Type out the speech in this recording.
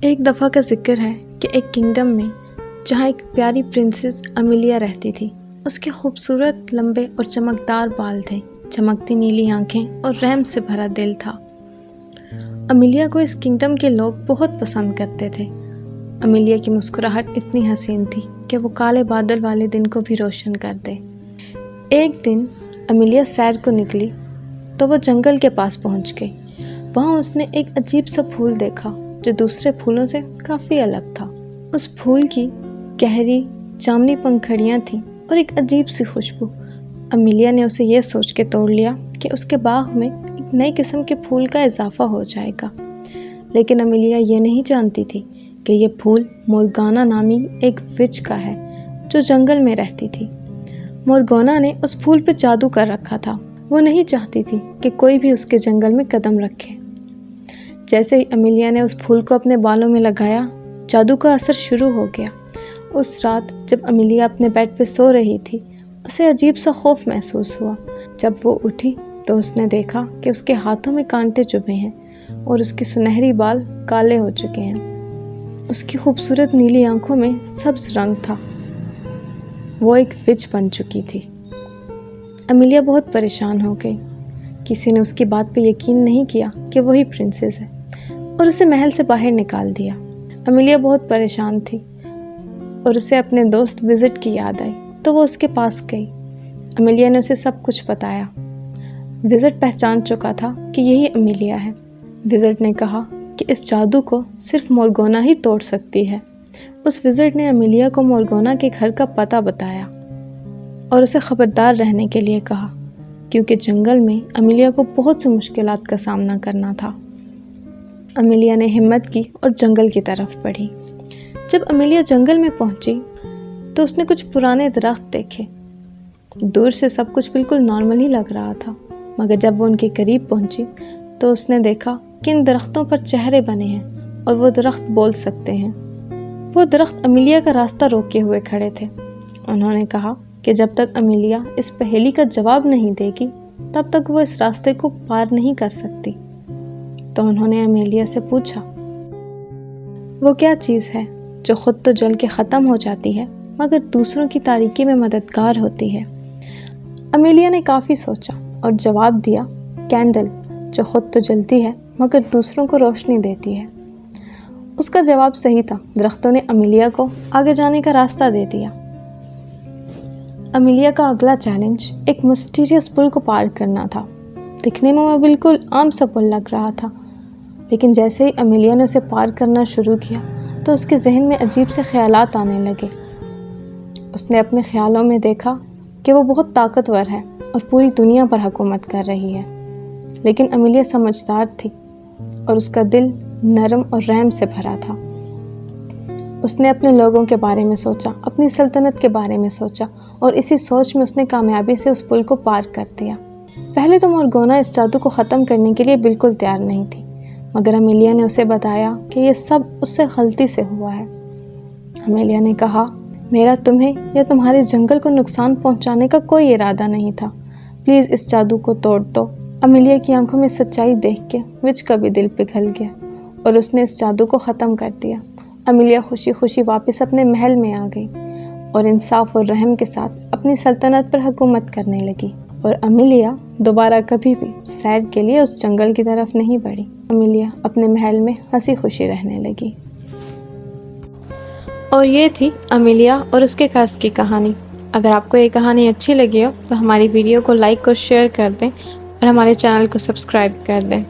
ایک دفعہ کا ذکر ہے کہ ایک کنگڈم میں جہاں ایک پیاری پرنسس امیلیا رہتی تھی، اس کے خوبصورت لمبے اور چمکدار بال تھے، چمکتی نیلی آنکھیں اور رحم سے بھرا دل تھا۔ امیلیا کو اس کنگڈم کے لوگ بہت پسند کرتے تھے۔ امیلیا کی مسکراہٹ اتنی حسین تھی کہ وہ کالے بادل والے دن کو بھی روشن کر دے۔ ایک دن امیلیا سیر کو نکلی تو وہ جنگل کے پاس پہنچ گئی۔ وہاں اس نے ایک عجیب سا پھول دیکھا جو دوسرے پھولوں سے کافی الگ تھا۔ اس پھول کی گہری جامنی پنکھڑیاں تھیں اور ایک عجیب سی خوشبو۔ امیلیا نے اسے یہ سوچ کے توڑ لیا کہ اس کے باغ میں ایک نئی قسم کے پھول کا اضافہ ہو جائے گا، لیکن امیلیا یہ نہیں جانتی تھی کہ یہ پھول مورگانا نامی ایک وچ کا ہے جو جنگل میں رہتی تھی۔ مورگانا نے اس پھول پہ جادو کر رکھا تھا۔ وہ نہیں چاہتی تھی کہ کوئی بھی اس کے جنگل میں قدم رکھے۔ جیسے ہی امیلیا نے اس پھول کو اپنے بالوں میں لگایا، جادو کا اثر شروع ہو گیا۔ اس رات جب امیلیا اپنے بیڈ پہ سو رہی تھی، اسے عجیب سا خوف محسوس ہوا۔ جب وہ اٹھی تو اس نے دیکھا کہ اس کے ہاتھوں میں کانٹے چبھے ہیں اور اس کی سنہری بال کالے ہو چکے ہیں۔ اس کی خوبصورت نیلی آنکھوں میں سبز رنگ تھا۔ وہ ایک وچ بن چکی تھی۔ امیلیا بہت پریشان ہو گئی۔ کسی نے اس کی بات پہ یقین نہیں کیا کہ وہی پرنسس ہے اور اسے محل سے باہر نکال دیا۔ امیلیا بہت پریشان تھی اور اسے اپنے دوست وزٹ کی یاد آئی تو وہ اس کے پاس گئی۔ امیلیا نے اسے سب کچھ بتایا۔ وزٹ پہچان چکا تھا کہ یہی امیلیا ہے۔ وزٹ نے کہا کہ اس جادو کو صرف مورگانا ہی توڑ سکتی ہے۔ اس وزٹ نے امیلیا کو مورگانا کے گھر کا پتہ بتایا اور اسے خبردار رہنے کے لیے کہا، کیونکہ جنگل میں امیلیا کو بہت سی مشکلات کا سامنا کرنا تھا۔ امیلیا نے ہمت کی اور جنگل کی طرف بڑھی۔ جب امیلیا جنگل میں پہنچی تو اس نے کچھ پرانے درخت دیکھے۔ دور سے سب کچھ بالکل نارمل ہی لگ رہا تھا، مگر جب وہ ان کے قریب پہنچی تو اس نے دیکھا کہ ان درختوں پر چہرے بنے ہیں اور وہ درخت بول سکتے ہیں۔ وہ درخت امیلیا کا راستہ روکے ہوئے کھڑے تھے۔ انہوں نے کہا کہ جب تک امیلیا اس پہیلی کا جواب نہیں دے گی تب تک وہ اس راستے کو پار نہیں کر سکتی۔ تو انہوں نے امیلیا سے پوچھا، وہ کیا چیز ہے جو خود تو جل کے ختم ہو جاتی ہے مگر دوسروں کی تاریکی میں مددگار ہوتی ہے؟ امیلیا نے کافی سوچا اور جواب دیا، کینڈل، جو خود تو جلتی ہے مگر دوسروں کو روشنی دیتی ہے۔ اس کا جواب صحیح تھا۔ درختوں نے امیلیا کو آگے جانے کا راستہ دے دیا۔ امیلیا کا اگلا چیلنج ایک مسٹیریس پل کو پار کرنا تھا۔ دکھنے میں وہ بالکل عام سا پل لگ رہا تھا، لیکن جیسے ہی امیلیا نے اسے پار کرنا شروع کیا تو اس کے ذہن میں عجیب سے خیالات آنے لگے۔ اس نے اپنے خیالوں میں دیکھا کہ وہ بہت طاقتور ہے اور پوری دنیا پر حکومت کر رہی ہے، لیکن امیلیا سمجھدار تھی اور اس کا دل نرم اور رحم سے بھرا تھا۔ اس نے اپنے لوگوں کے بارے میں سوچا، اپنی سلطنت کے بارے میں سوچا اور اسی سوچ میں اس نے کامیابی سے اس پل کو پار کر دیا۔ پہلے تو مورگانا اس جادو کو ختم کرنے کے لیے بالکل تیار نہیں تھی، مگر امیلیا نے اسے بتایا کہ یہ سب اس سے غلطی سے ہوا ہے۔ امیلیا نے کہا، میرا تمہیں یا تمہارے جنگل کو نقصان پہنچانے کا کوئی ارادہ نہیں تھا، پلیز اس جادو کو توڑ دو۔ امیلیا کی آنکھوں میں سچائی دیکھ کے وچ کا بھی دل پگھل گیا اور اس نے اس جادو کو ختم کر دیا۔ امیلیا خوشی خوشی واپس اپنے محل میں آ گئی اور انصاف اور رحم کے ساتھ اپنی سلطنت پر حکومت کرنے لگی، اور امیلیا دوبارہ کبھی بھی سیر کے لیے اس جنگل کی طرف نہیں بڑھی۔ امیلیا اپنے محل میں ہنسی خوشی رہنے لگی۔ اور یہ تھی امیلیا اور اس کے قرض کی کہانی۔ اگر آپ کو یہ کہانی اچھی لگی ہو تو ہماری ویڈیو کو لائک اور شیئر کر دیں اور ہمارے چینل کو سبسکرائب کر دیں۔